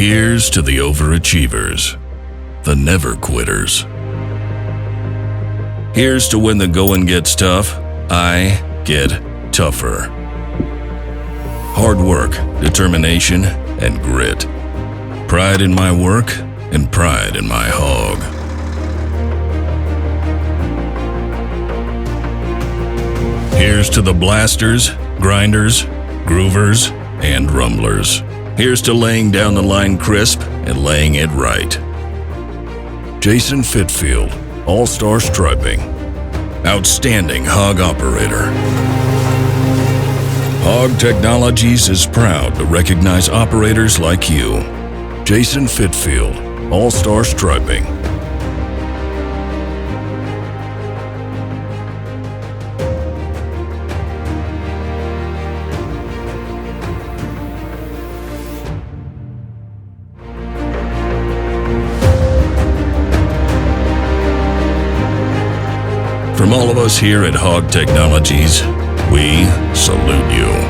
Here's to the overachievers, the never quitters. Here's to when the going gets tough, I get tougher. Hard work, determination, and grit. Pride in my work and pride in my hog. Here's to the blasters, grinders, groovers, and rumblers. Here's to laying down the line crisp and laying it right. Jason Fifield, All-Star Striping. Outstanding hog operator. Hog Technologies is proud to recognize operators like you. Jason Fifield, All-Star Striping. From all of us here at Hog Technologies, we salute you.